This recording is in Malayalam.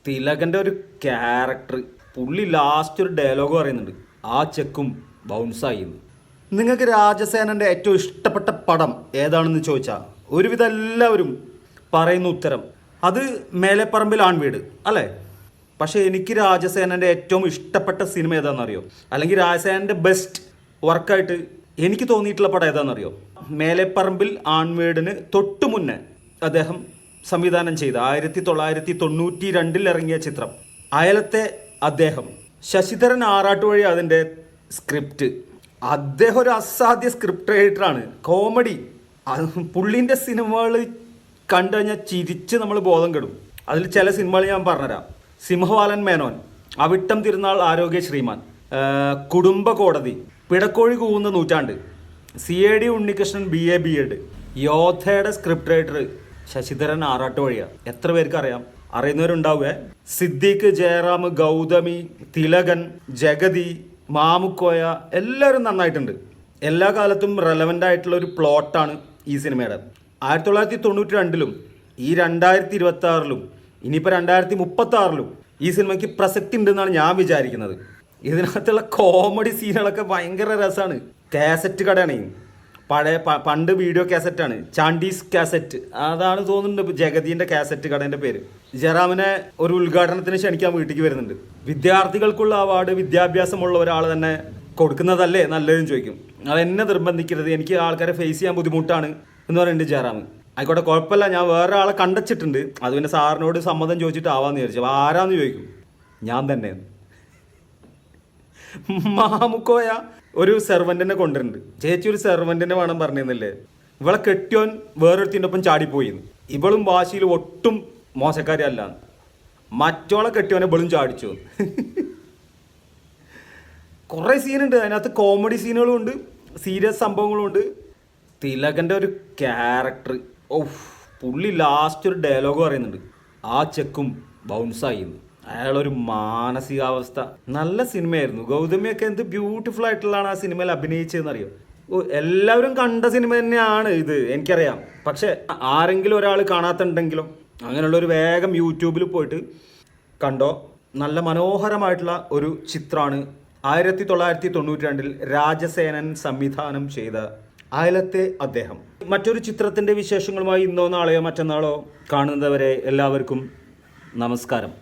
തിലകന്റെ ഒരു ക്യാരക്ടർ, പുള്ളി ലാസ്റ്റ് ഒരു ഡയലോഗ് പറയുന്നുണ്ട്, ആ ചെക്കും ബൗൺസായി. നിങ്ങൾക്ക് രാജസേനന്റെ ഏറ്റവും ഇഷ്ടപ്പെട്ട പടം ഏതാണെന്ന് ചോദിച്ചാൽ ഒരുവിധം എല്ലാവരും പറയുന്ന ഉത്തരം അത് മേലെപ്പറമ്പിൽ ആൺവീട് അല്ലേ. പക്ഷേ എനിക്ക് രാജസേനന്റെ ഏറ്റവും ഇഷ്ടപ്പെട്ട സിനിമ ഏതാണെന്നറിയോ, അല്ലെങ്കിൽ രാജസേനന്റെ ബെസ്റ്റ് വർക്കായിട്ട് എനിക്ക് തോന്നിയിട്ടുള്ള പടം ഏതാണെന്നറിയോ? മേലെപ്പറമ്പിൽ ആൺവീടിന് തൊട്ടു മുന്നേ അദ്ദേഹം സംവിധാനം ചെയ്ത 1992 ഇറങ്ങിയ ചിത്രം അയലത്തെ അദ്ദേഹം. ശശിധരൻ ആറാട്ടുവഴി അതിൻ്റെ സ്ക്രിപ്റ്റ്. അദ്ദേഹം ഒരു അസാധ്യ സ്ക്രിപ്റ്റ് റൈറ്ററാണ്. കോമഡി, പുള്ളിൻ്റെ സിനിമകൾ കണ്ടു കഴിഞ്ഞാൽ ചിരിച്ച് നമ്മൾ ബോധം കെടും. അതിൽ ചില സിനിമകൾ ഞാൻ പറഞ്ഞുതരാം. സിംഹവാലൻ മേനോൻ, അവിട്ടം തിരുനാൾ ആരോഗ്യ ശ്രീമാൻ, കുടുംബ കോടതി, പിടക്കോഴി കൂവുന്ന നൂറ്റാണ്ട്, CAD ഉണ്ണികൃഷ്ണൻ BA B.Ed. യോധയുടെ സ്ക്രിപ്റ്റ് റൈറ്റർ ശശിധരൻ ആറാട്ടുവഴിയാണ്. എത്ര പേർക്ക് അറിയാം? അറിയുന്നവരുണ്ടാവുക. സിദ്ദീഖ്, ജയറാം, ഗൗതമി, തിലകൻ, ജഗതി, മാമുക്കോയ എല്ലാവരും നന്നായിട്ടുണ്ട്. എല്ലാ കാലത്തും റെലവൻ്റ് ആയിട്ടുള്ള ഒരു പ്ലോട്ടാണ് ഈ സിനിമയുടെ. 1992 ഈ 2026 ഇനിയിപ്പോൾ 2036 ഈ സിനിമയ്ക്ക് പ്രസക്തി ഉണ്ടെന്നാണ് ഞാൻ വിചാരിക്കുന്നത്. ഇതിനകത്തുള്ള കോമഡി സീനുകളൊക്കെ ഭയങ്കര രസമാണ്. കാസറ്റ് കടയാണ്, പണ്ട് വീഡിയോ കാസറ്റാണ്, ചാണ്ടീസ് കാസറ്റ്, അതാണ് തോന്നുന്നുണ്ട് ജഗതീൻ്റെ കാസറ്റ് കടേൻ്റെ പേര്. ജയറാമിനെ ഒരു ഉദ്ഘാടനത്തിന് ക്ഷണിക്കാൻ വീട്ടിലേക്ക് വരുന്നുണ്ട്. വിദ്യാർത്ഥികൾക്കുള്ള അവാർഡ് വിദ്യാഭ്യാസമുള്ള ഒരാൾ തന്നെ കൊടുക്കുന്നതല്ലേ നല്ലതെന്ന് ചോദിക്കും. അതെന്നെ നിർബന്ധിക്കരുത്, എനിക്ക് ആൾക്കാരെ ഫേസ് ചെയ്യാൻ ബുദ്ധിമുട്ടാണ് എന്ന് പറയുന്നുണ്ട് ജയറാം. ആയിക്കോട്ടെ, കുഴപ്പമില്ല, ഞാൻ വേറെ ആളെ കണ്ടച്ചിട്ടുണ്ട്, അത് പിന്നെ സാറിനോട് സമ്മതം ചോദിച്ചിട്ട് ആവാന്ന് വിചാരിച്ചു. അപ്പോൾ ആരാന്ന് ചോദിക്കും, ഞാൻ തന്നെ. മാമുക്കോയ ഒരു സെർവൻറ്റിനെ കൊണ്ടുവരുന്നുണ്ട്. ചേച്ചി ഒരു സെർവൻറ്റിനെ വേണം പറഞ്ഞിരുന്നില്ലേ, ഇവളെ കെട്ടിയോൻ വേറൊരുത്തിൻ്റെ ഒപ്പം ചാടിപ്പോയി, ഇവളും വാശിയിൽ ഒട്ടും മോശക്കാരല്ല, മറ്റോളെ കെട്ടിയോനെ ഇവളും ചാടിച്ചു. കുറേ സീനുണ്ട് അതിനകത്ത്, കോമഡി സീനുകളും ഉണ്ട്, സീരിയസ് സംഭവങ്ങളും ഉണ്ട്. തിലകൻ്റെ ഒരു ക്യാരക്ടർ, പുള്ളി ലാസ്റ്റ് ഒരു ഡയലോഗ് പറയുന്നുണ്ട്, ആ ചെക്കും ബൗൺസായി. അയാളൊരു മാനസികാവസ്ഥ. നല്ല സിനിമയായിരുന്നു. ഗൗതമിയൊക്കെ എന്ത് ബ്യൂട്ടിഫുൾ ആയിട്ടുള്ളതാണ് ആ സിനിമയിൽ അഭിനയിച്ചതെന്നറിയോ. എല്ലാവരും കണ്ട സിനിമ തന്നെയാണ് ഇത്, എനിക്കറിയാം. പക്ഷെ ആരെങ്കിലും ഒരാൾ കാണാത്തുണ്ടെങ്കിലോ അങ്ങനെയുള്ളൊരു വേഗം യൂട്യൂബിൽ പോയിട്ട് കണ്ടോ. നല്ല മനോഹരമായിട്ടുള്ള ഒരു ചിത്രമാണ് 1992 രാജസേനൻ സംവിധാനം ചെയ്ത അയലത്തെ അദ്ദേഹം. മറ്റൊരു ചിത്രത്തിൻ്റെ വിശേഷങ്ങളുമായി ഇന്നോ നാളെയോ മറ്റന്നാളോ കാണുന്നവരെ എല്ലാവർക്കും നമസ്കാരം.